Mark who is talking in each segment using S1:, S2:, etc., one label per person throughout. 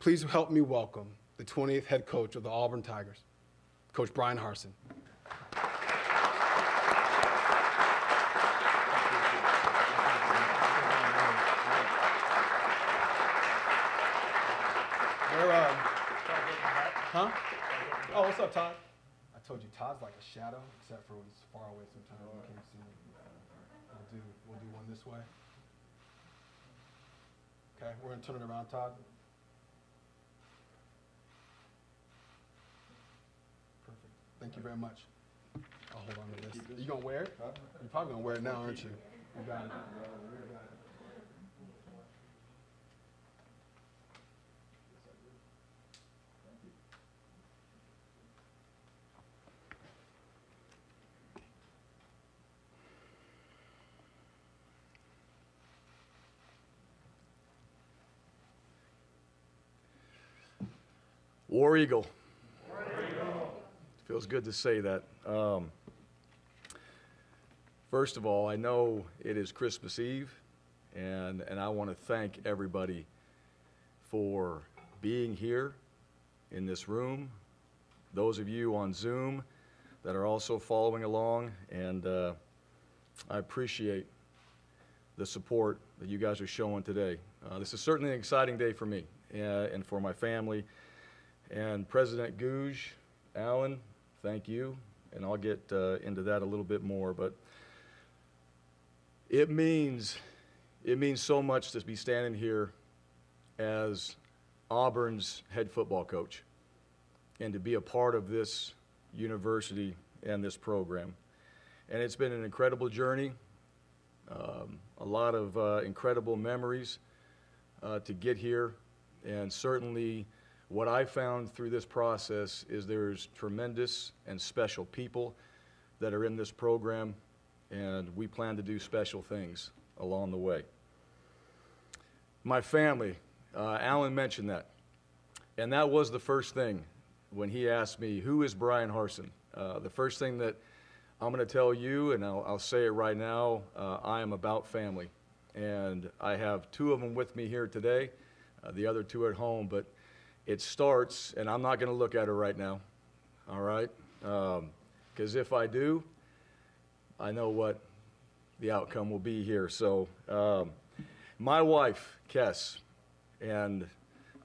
S1: Please help me welcome the 20th head coach of the Auburn Tigers, Coach Bryan Harsin. Huh? Oh, what's up, Todd? I told you Todd's like a shadow, except for when he's far away sometimes. You can't see him. We'll do one this way. Okay, we're going to turn it around, Todd. Perfect. Thank you very much. I'll hold on to this. Are you going to wear it? You're probably going to wear it now, aren't you? You got it.
S2: War Eagle. War Eagle. Feels good to say that. First of all, I know it is Christmas Eve, and I want to thank everybody for being here in this room, those of you on Zoom that are also following along, and I appreciate the support that you guys are showing today. This is certainly an exciting day for me and for my family. And President Gouge, Alan, thank you, and I'll get into that a little bit more, but it means so much to be standing here as Auburn's head football coach and to be a part of this university and this program. And it's been an incredible journey, a lot of incredible memories to get here, and certainly what I found through this process is there's tremendous and special people that are in this program, and we plan to do special things along the way. My family, Alan mentioned that, and that was the first thing when he asked me, who is Bryan Harsin? The first thing that I'm going to tell you, and I'll say it right now, I am about family, and I have two of them with me here today, the other two at home, but it starts, and I'm not going to look at her right now, all right? Because if I do, I know what the outcome will be here. So my wife, Kess, and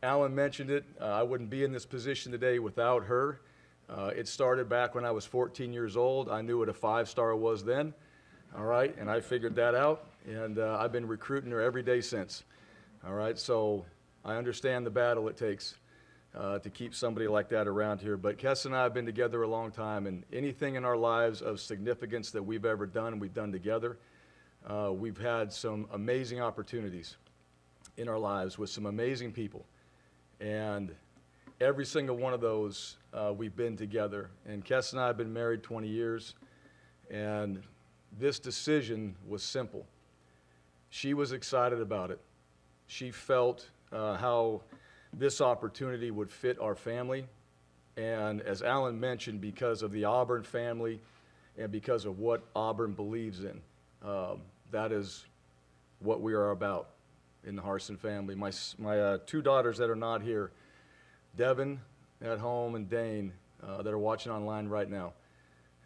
S2: Alan mentioned it, I wouldn't be in this position today without her. It started back when I was 14 years old. I knew what a 5-star was then, all right? And I figured that out, and I've been recruiting her every day since, all right? So I understand the battle it takes to keep somebody like that around here. But Kess and I have been together a long time, and anything in our lives of significance that we've ever done, we've done together. We've had some amazing opportunities in our lives with some amazing people. And every single one of those, we've been together. And Kess and I have been married 20 years, and this decision was simple. She was excited about it. She felt how this opportunity would fit our family, and as Alan mentioned, because of the Auburn family and because of what Auburn believes in, that is what we are about in the Harsin family. My two daughters that are not here, Devin at home and Dane that are watching online right now,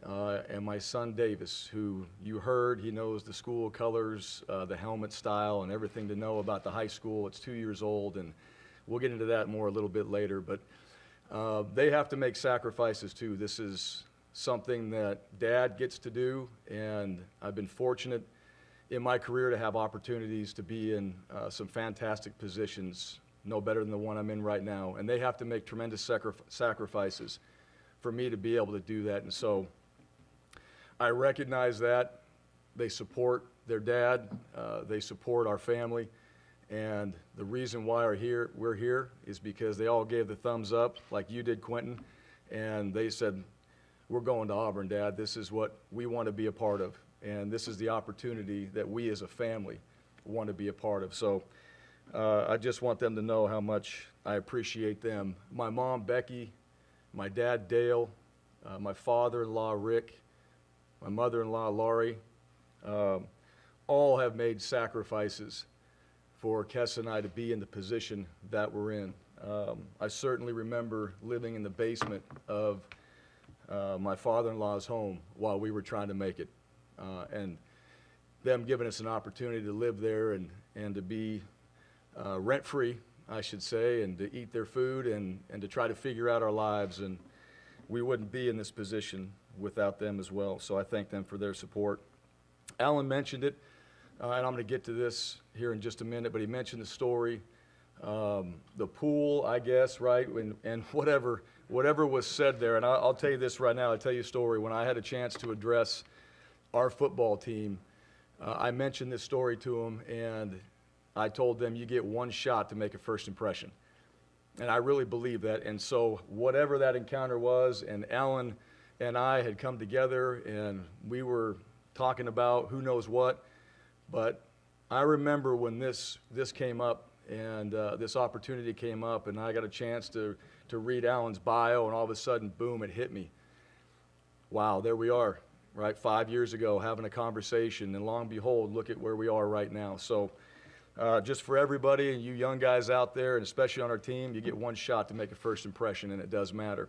S2: and my son Davis, who you heard, he knows the school colors, the helmet style, and everything to know about the high school. It's 2 years old, and we'll get into that more a little bit later, but they have to make sacrifices too. This is something that Dad gets to do, and I've been fortunate in my career to have opportunities to be in some fantastic positions, no better than the one I'm in right now, and they have to make tremendous sacrifices for me to be able to do that. And so I recognize that. They support their dad, they support our family. And the reason why we're here is because they all gave the thumbs up, like you did, Quentin, and they said, we're going to Auburn, Dad. This is what we want to be a part of, and this is the opportunity that we as a family want to be a part of. So I just want them to know how much I appreciate them. My mom, Becky, my dad, Dale, my father-in-law, Rick, my mother-in-law, Laurie, all have made sacrifices for Kess and I to be in the position that we're in. I certainly remember living in the basement of my father-in-law's home while we were trying to make it, and them giving us an opportunity to live there and to be rent-free, I should say, and to eat their food and to try to figure out our lives. And we wouldn't be in this position without them as well. So I thank them for their support. Alan mentioned it, and I'm going to get to this here in just a minute, but he mentioned the story, the pool, I guess, right, and whatever was said there. And I'll tell you this right now. I'll tell you a story. When I had a chance to address our football team, I mentioned this story to them, and I told them you get one shot to make a first impression. And I really believe that. And so whatever that encounter was, and Alan and I had come together, and we were talking about who knows what, but I remember when this came up, and this opportunity came up, and I got a chance to read Alan's bio, and all of a sudden, boom, it hit me. Wow, there we are, right? 5 years ago, having a conversation, and long behold, look at where we are right now. So just for everybody and you young guys out there, and especially on our team, you get one shot to make a first impression, and it does matter.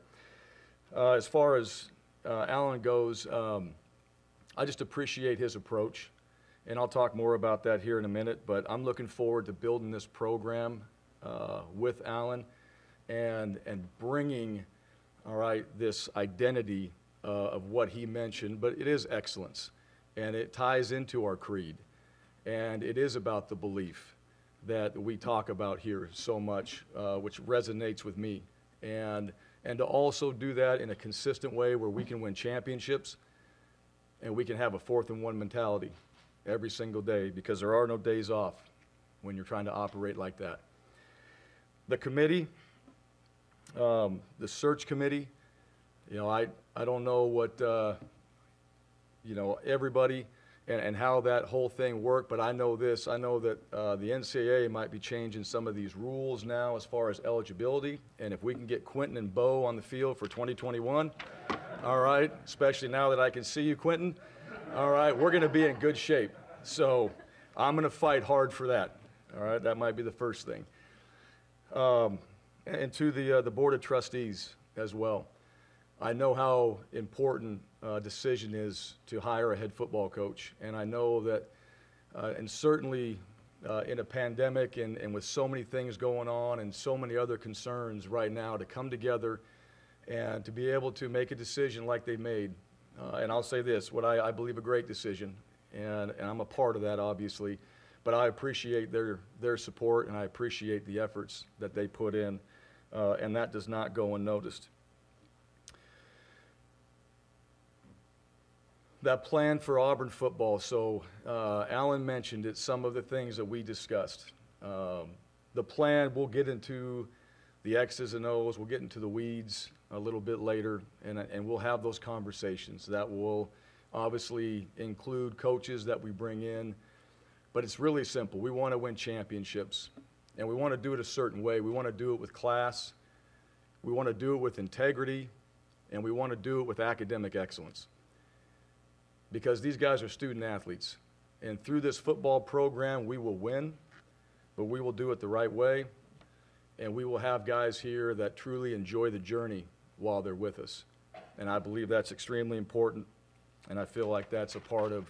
S2: As far as Alan goes, I just appreciate his approach, and I'll talk more about that here in a minute, but I'm looking forward to building this program with Alan and bringing, all right, this identity of what he mentioned, but it is excellence, and it ties into our creed, and it is about the belief that we talk about here so much, which resonates with me, and to also do that in a consistent way where we can win championships and we can have a 4th-and-1 mentality every single day, because there are no days off when you're trying to operate like that. The committee, the search committee, you know, I don't know what, you know, everybody and how that whole thing worked, but I know this. I know that the NCAA might be changing some of these rules now as far as eligibility, and if we can get Quentin and Bo on the field for 2021, all right, especially now that I can see you, Quentin, all right, we're going to be in good shape. So I'm going to fight hard for that, all right? That might be the first thing. And to the Board of Trustees as well. I know how important a decision is to hire a head football coach, and I know that, and certainly in a pandemic and with so many things going on and so many other concerns right now, to come together and to be able to make a decision like they made. And I'll say this, what I believe a great decision, and I'm a part of that, obviously, but I appreciate their support, and I appreciate the efforts that they put in, and that does not go unnoticed. That plan for Auburn football, so Alan mentioned it, some of the things that we discussed. The plan, we'll get into the X's and O's, we'll get into the weeds a little bit later, and we'll have those conversations. That will obviously include coaches that we bring in, but it's really simple. We want to win championships, and we want to do it a certain way. We want to do it with class, we want to do it with integrity, and we want to do it with academic excellence. Because these guys are student athletes, and through this football program we will win, but we will do it the right way, and we will have guys here that truly enjoy the journey while they're with us. And I believe that's extremely important, and I feel like that's a part of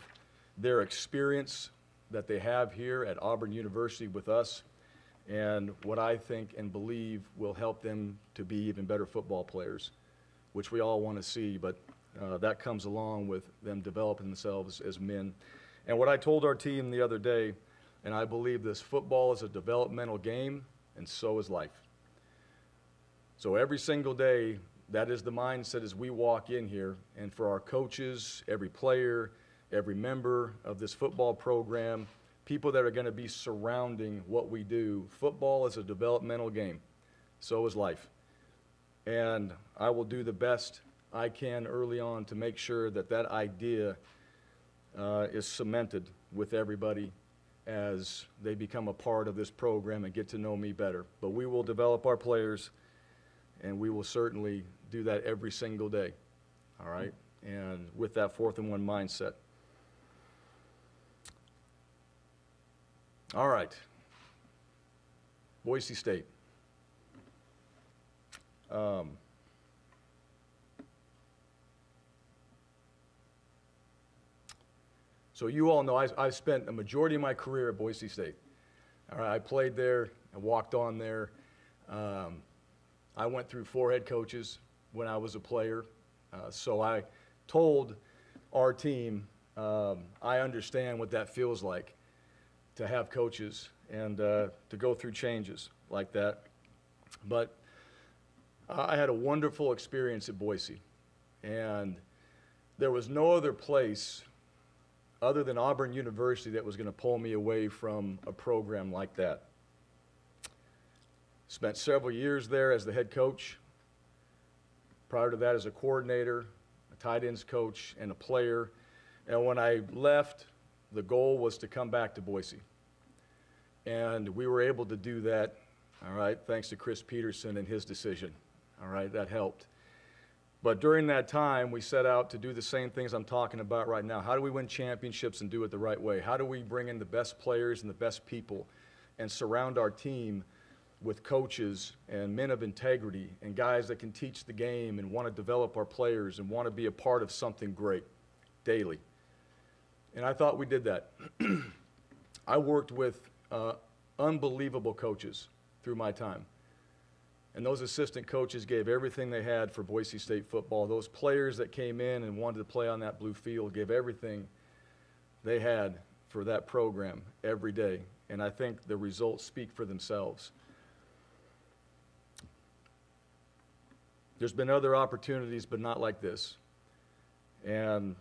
S2: their experience that they have here at Auburn University with us, and what I think and believe will help them to be even better football players, which we all want to see, but that comes along with them developing themselves as men. And what I told our team the other day, and I believe this, football is a developmental game, and so is life. So every single day, that is the mindset as we walk in here, and for our coaches, every player, every member of this football program, people that are going to be surrounding what we do, football is a developmental game. So is life. And I will do the best I can early on to make sure that that idea is cemented with everybody as they become a part of this program and get to know me better. But we will develop our players, and we will certainly do that every single day, all right? And with that 4th-and-1 mindset. All right, Boise State. So you all know I spent a majority of my career at Boise State. All right, I played there, I walked on there. I went through 4 head coaches when I was a player. So I told our team, I understand what that feels like to have coaches and to go through changes like that. But I had a wonderful experience at Boise. And there was no other place other than Auburn University that was going to pull me away from a program like that. Spent several years there as the head coach. Prior to that as a coordinator, a tight ends coach, and a player. And when I left, the goal was to come back to Boise. And we were able to do that, all right, thanks to Chris Peterson and his decision. All right, that helped. But during that time, we set out to do the same things I'm talking about right now. How do we win championships and do it the right way? How do we bring in the best players and the best people and surround our team with coaches and men of integrity and guys that can teach the game and want to develop our players and want to be a part of something great daily? And I thought we did that. I worked with unbelievable coaches through my time. And those assistant coaches gave everything they had for Boise State football. Those players that came in and wanted to play on that blue field gave everything they had for that program every day. And I think the results speak for themselves. There's been other opportunities, but not like this. And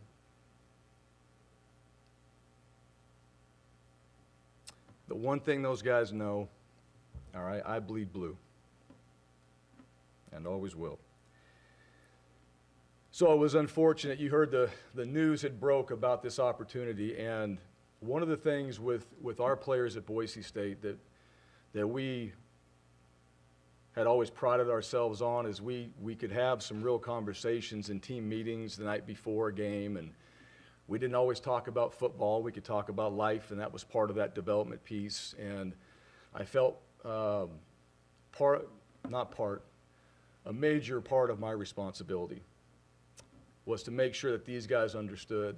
S2: the one thing those guys know, all right, I bleed blue. And always will. So it was unfortunate. You heard the news had broke about this opportunity, and one of the things with our players at Boise State that we had always prided ourselves on is we could have some real conversations in team meetings the night before a game, and we didn't always talk about football. We could talk about life, and that was part of that development piece. And I felt a major part of my responsibility was to make sure that these guys understood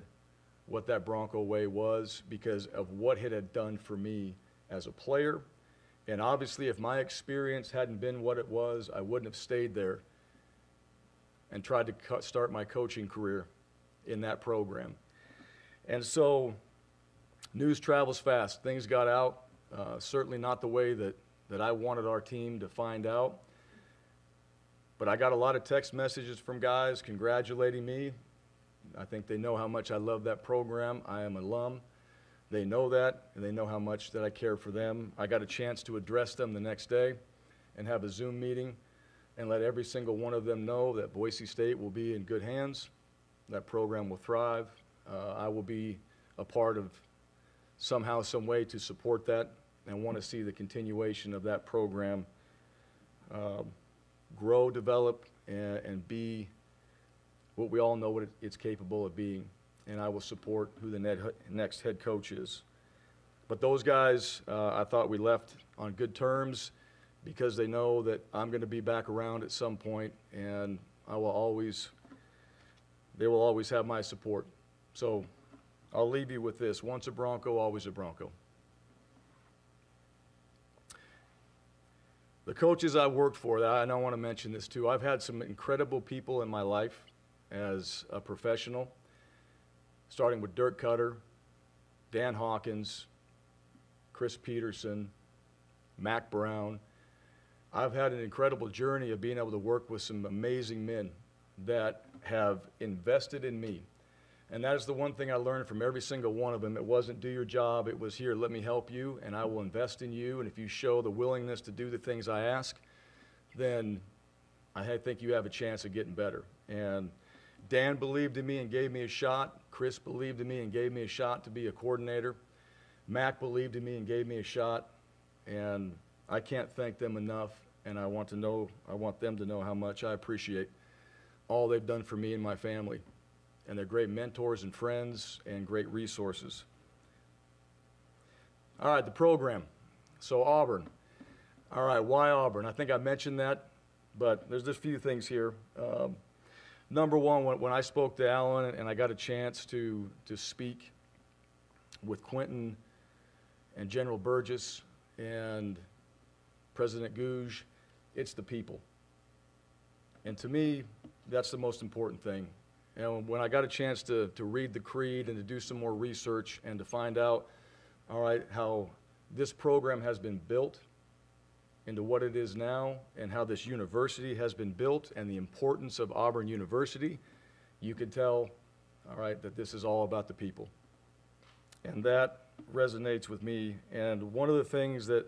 S2: what that Bronco way was because of what it had done for me as a player. And obviously, if my experience hadn't been what it was, I wouldn't have stayed there and tried to start my coaching career in that program. And so news travels fast. Things got out, certainly not the way that I wanted our team to find out. But I got a lot of text messages from guys congratulating me. I think they know how much I love that program. I am an alum. They know that, and they know how much that I care for them. I got a chance to address them the next day and have a Zoom meeting and let every single one of them know that Boise State will be in good hands. That program will thrive. I will be a part of somehow, some way to support that and want to see the continuation of that program grow, develop, and be what we all know what it's capable of being. And I will support who the next head coach is. But those guys, I thought we left on good terms because they know that I'm going to be back around at some point, and they will always have my support. So I'll leave you with this. Once a Bronco, always a Bronco. The coaches I worked for, and I want to mention this too, I've had some incredible people in my life as a professional, starting with Dirk Cutter, Dan Hawkins, Chris Peterson, Mac Brown. I've had an incredible journey of being able to work with some amazing men that have invested in me. And that is the one thing I learned from every single one of them. It wasn't do your job, it was here, let me help you, and I will invest in you. And if you show the willingness to do the things I ask, then I think you have a chance of getting better. And Dan believed in me and gave me a shot. Chris believed in me and gave me a shot to be a coordinator. Mac believed in me and gave me a shot. And I can't thank them enough, and I want them to know how much I appreciate all they've done for me and my family. And they're great mentors and friends and great resources. All right, the program. So Auburn. All right, why Auburn? I think I mentioned that but there's just a few things here. Number one, when I spoke to Alan and I got a chance to speak with Quentin and General Burgess and President Gouge, it's the people. And to me, that's the most important thing. And when I got a chance to read the creed and to do some more research and to find out, all right, how this program has been built into what it is now and how this university has been built and the importance of Auburn University, you could tell, all right, that this is all about the people. And that resonates with me. And one of the things that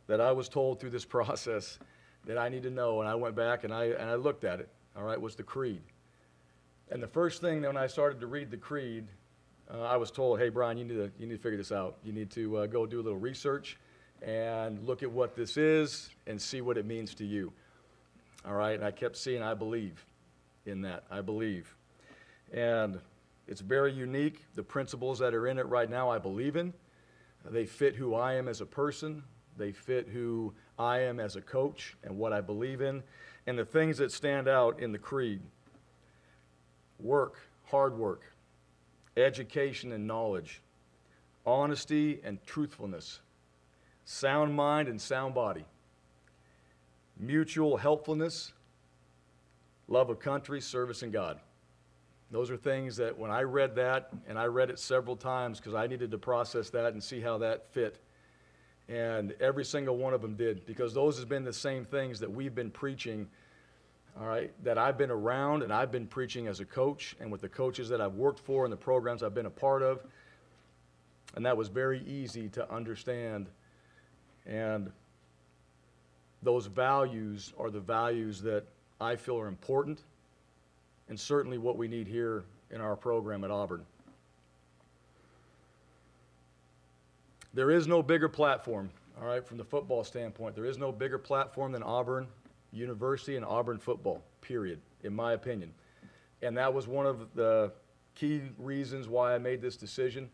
S2: I was told through this process that I need to know, and I went back and I looked at it, all right, was the creed. And the first thing that when I started to read the creed, I was told, hey, Bryan, you need to figure this out. You need to go do a little research and look at what this is and see what it means to you. All right, and I kept seeing, I believe in that. I believe. And it's very unique. The principles that are in it right now, I believe in. They fit who I am as a person. They fit who I am as a coach and what I believe in. And the things that stand out in the creed: work, hard work, education and knowledge, honesty and truthfulness, sound mind and sound body, mutual helpfulness, love of country, service, and God. Those are things that when I read that, and I read it several times because I needed to process that and see how that fit, and every single one of them did, because those have been the same things that we've been preaching, all right, that I've been around and I've been preaching as a coach and with the coaches that I've worked for and the programs I've been a part of. And that was very easy to understand. And those values are the values that I feel are important and certainly what we need here in our program at Auburn. There is no bigger platform, all right, from the football standpoint. There is no bigger platform than Auburn University and Auburn football, period, in my opinion. And that was one of the key reasons why I made this decision.